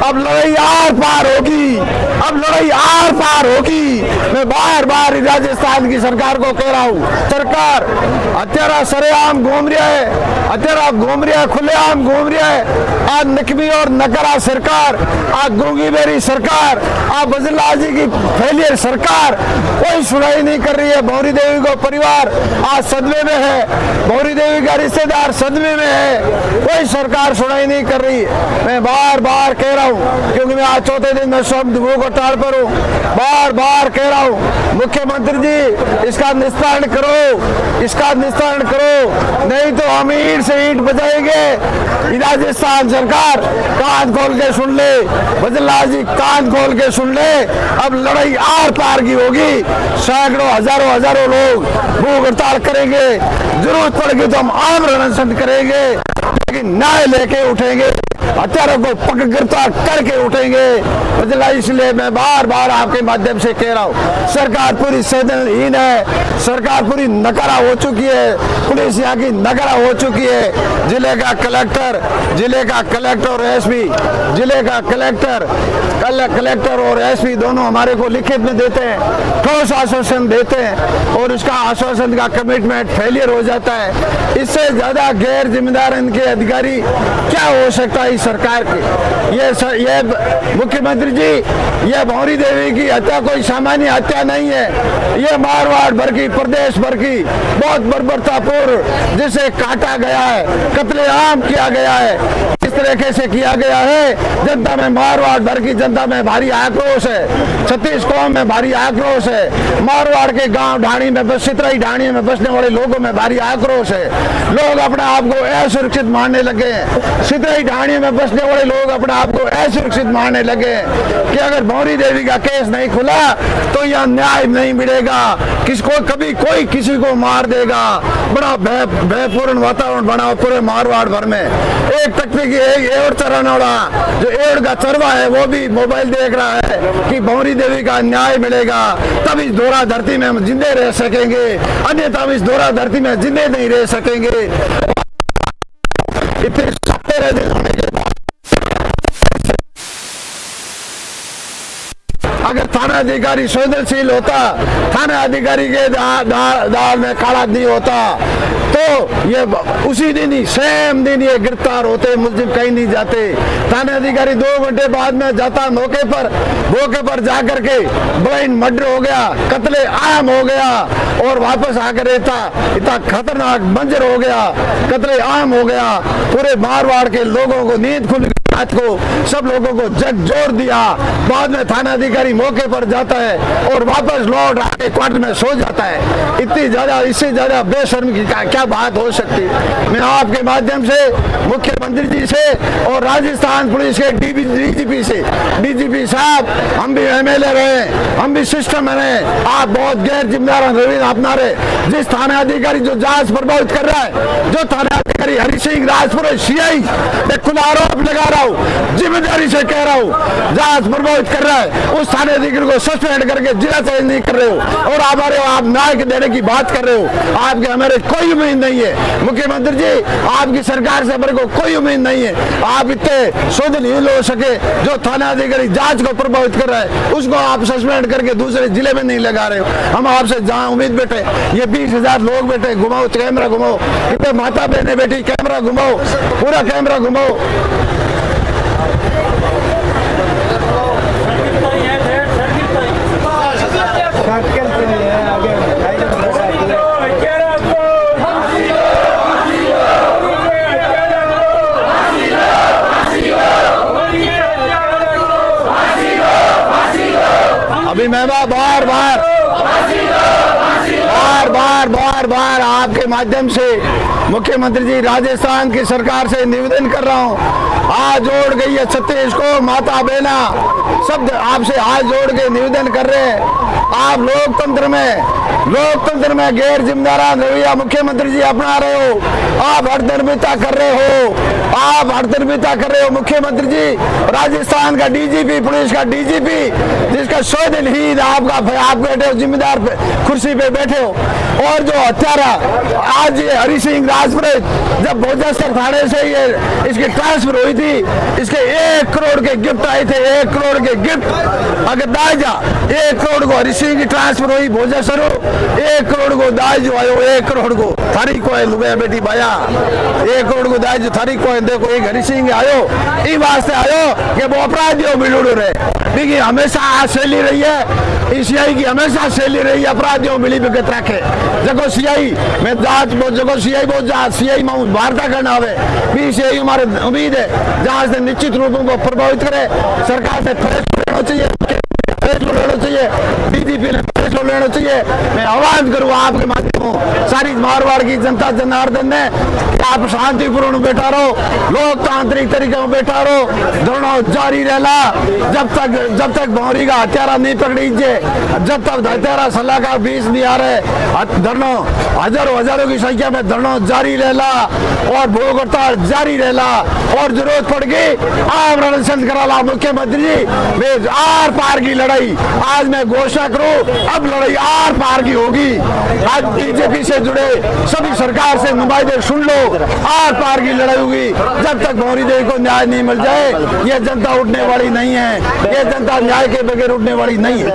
अब लड़ाई आर पार होगी, अब लड़ाई आर पार होगी। मैं बार बार राजस्थान की सरकार को कह रहा हूँ, सरकार हत्यारा सरेआम घूम रहा है, हत्यारा घूम रहा है, खुलेआम घूम रहा है। आज नकमी और नकरा सरकार, आज गूंगी बेरी सरकार, आज बजरलाल जी की फेलियर सरकार कोई सुनाई नहीं कर रही है। भौरी देवी को परिवार आज सदमे में है, भौरी देवी का रिश्तेदार सदमे में है, कोई सरकार सुनाई नहीं कर रही। मैं बार बार कह रहा हूँ, क्योंकि मैं आज चौथे दिन में शब्द भूख हड़ताल पर हूँ, बार बार कह रहा हूँ, मुख्यमंत्री जी इसका निस्तारण करो, इसका निस्तारण करो, नहीं तो हम ईंट से ईंट बजाएंगे। राजस्थान सरकार कान खोल के सुन ले, बजरलाल जी कान खोल के सुन ले, अब लड़ाई आर पार की होगी। सैकड़ों हजारों लोग भूख हड़ताल करेंगे, जरूरत पड़ेगी तो हम आमरण अनशन करेंगे, लेकिन न्याय लेके उठेंगे, हत्यारों को पकड़ गिरफ्तार करके उठेंगे। इसलिए मैं बार बार आपके माध्यम से कह रहा हूँ, सरकार पूरी संवेदनहीन है, सरकार पूरी नकारा हो चुकी है, पुलिस यहाँ की नकारा हो चुकी है। जिले का कलेक्टर और एसपी, जिले का कलेक्टर और एसपी दोनों हमारे को लिखित में देते हैं, ठोस आश्वासन देते हैं, और उसका आश्वासन का कमिटमेंट फेलियर हो जाता है। इससे ज्यादा गैर जिम्मेदार इनके अधिकारी क्या हो सकता है इस सरकार के। ये मुख्यमंत्री जी, ये भौरी देवी की हत्या कोई सामान्य हत्या नहीं है, ये मारवाड़ भर की, प्रदेश भर की बहुत बर्बरतापूर्ण जिसे काटा गया है, कत्लेआम किया गया है, इस तरीके से किया गया है। जनता में, मारवाड़ भर की जनता में भारी आक्रोश है, 36 कौम में भारी आक्रोश है, मारवाड़ के गांव ढाणी में बस सितराई ढाणी में बसने वाले लोगों में भारी आक्रोश है। लोग अपने आप को असुरक्षित मानने लगे हैं, सितराई ढाणी में बसने वाले लोग अपने आप को असुरक्षित मानने लगे हैं कि अगर भौरी देवी का केस नहीं खुला तो यह न्याय नहीं मिलेगा, किसको कभी कोई किसी को मार देगा। बड़ा भयपूर्ण वातावरण बना पूरे मारवाड़ भर में। एक तकनीकी एवड़ चरानौड़ा जो एवड़ का चरवा है वो भी मोबाइल देख रहा है कि भौरी देवी का न्याय मिलेगा, तब इस दोहरा धरती में हम जिंदे रह सकेंगे, अन्यथा हम इस दोहरा धरती में जिंदे नहीं रह सकेंगे। इतने सत्तेरे दिन होने के बाद अगर थाना अधिकारी संवेदनशील होता, थाना अधिकारी के दाल में काला नहीं होता, तो ये उसी दिन ही सेम दिन ये गिरफ्तार होते, मुलजिम कहीं नहीं जाते। थाना अधिकारी 2 घंटे बाद में जाता मौके पर जाकर के ब्लाइंड मर्डर हो गया, कत्ले आम हो गया, और वापस आकर इतना खतरनाक मंजर हो गया, कत्ले आम हो गया। पूरे मारवाड़ के लोगों को नींद खुल रात को, सब लोगों को झकझोर दिया। बाद में थाना अधिकारी मौके पर जाता है और वापस लौट आके क्वार्टर में सो जाता है। इतनी ज्यादा, इससे ज्यादा बेशर्मी की क्या बात हो सकती। मैं आपके माध्यम से मुख्यमंत्री जी से और राजस्थान पुलिस के डीजीपी साहब, हम भी एमएलए रहे, हम भी सिस्टम में रहे, आप बहुत गैर जिम्मेदार रवैया अपना रहे। जिस थाना अधिकारी जो जांच प्रभावित कर रहा है, जो थाना अधिकारी हरि सिंह राजपुर सीआई, खुला आरोप लगा रहा हूँ, जिम्मेदारी से कह रहा हूँ, जांच प्रभावित कर रहा है, उस थाने अधिकारी को सस्पेंड करके जिला चेंज नहीं कर रहे हो, और आप न्याय देने की बात कर रहे हो। आपके हमारे कोई उम्मीद नहीं है मुख्यमंत्री जी, आपकी सरकार से हमारे को कोई उम्मीद नहीं है। आप इतने शोधनहीन हो सके, जो थाना अधिकारी जांच को प्रभावित कर रहा है उसको आप सस्पेंड करके दूसरे जिले में नहीं लगा रहे हो। हम आपसे जहाँ उम्मीद बैठे, ये 20,000 लोग बैठे, घुमाओ कैमरा घुमाओ, कितने माता बहने बैठी, कैमरा घुमाओ, पूरा कैमरा घुमाओ। अभी मैं बार आपके माध्यम से मुख्यमंत्री जी राजस्थान की सरकार से निवेदन कर रहा हूँ, हाथ जोड़ के ये 36 को माता बहना सब आपसे हाथ जोड़ के निवेदन कर रहे हैं। आप लोकतंत्र में गैर जिम्मेदार रवैया मुख्यमंत्री जी अपना रहे हो, आप हड़दर्मिता कर रहे हो मुख्यमंत्री जी। राजस्थान का डीजीपी, पुलिस का डीजीपी, इसका 100 दिन ही आपका आप बैठे हो जिम्मेदार पे कुर्सी पे बैठे हो। और जो हत्यारा आज ये हरि सिंह राजपुरोहित जब भोजस्तर थाने से ये इसकी ट्रांसफर हुई थी, इसके 1 करोड़ के गिफ्ट आए थे, 1 करोड़ के गिफ्ट अगर दाजा 1 करोड़ को हरि सिंह की ट्रांसफर हुई भोजस्तर 1 करोड़ को दाज जो आयो 1 करोड़ को थारी को लुबे बेटी बाया 1 करोड़ को दाज जो थारी को देखो एक हरि सिंह आयो ई वास्ते आयो कि वो अपराधियों मिलूड़ रहे देखिए हमेशा शैली रही है सीआई की हमेशा शैली रही है अपराधियों मिली भगत रखे जगो सीआई में जांच जगो सीआई वो जांच सीआई में वार्ता करना आवे भी सीआई हमारे उम्मीद है जहां से निश्चित रूप को प्रभावित करे सरकार से फैसला चाहिए लेना चाहिए बीजेपी ने फैसला लेना चाहिए। मैं आह्वान करूँ आपके माध्यम सारी मारवाड़ की जनता जनार्दन ने आप शांतिपूर्ण बैठा रहो लोकतांत्रिक तरीके में बैठा रहो धरना जारी रहला जब तक भौरी का हत्यारा नहीं पकड़ीजे जब तक हत्यारा सलाहकार 20 नहीं आ रहे धरना हजारों की संख्या में धरना जारी रहला और भूख हड़ताल जारी रहला और जरूरत पड़ गई आप रणसंत कराला मुख्यमंत्री जी वे आर पार की लड़ाई आज मैं घोषणा करूं अब लड़ाई आर पार की होगी। आज बीजेपी से जुड़े सभी सरकार से नुमाइंदे सुन लो आर पार की लड़ाई होगी जब तक भौरी देवी को न्याय नहीं मिल जाए ये जनता उठने वाली नहीं है, ये जनता न्याय के बगैर उठने वाली नहीं है।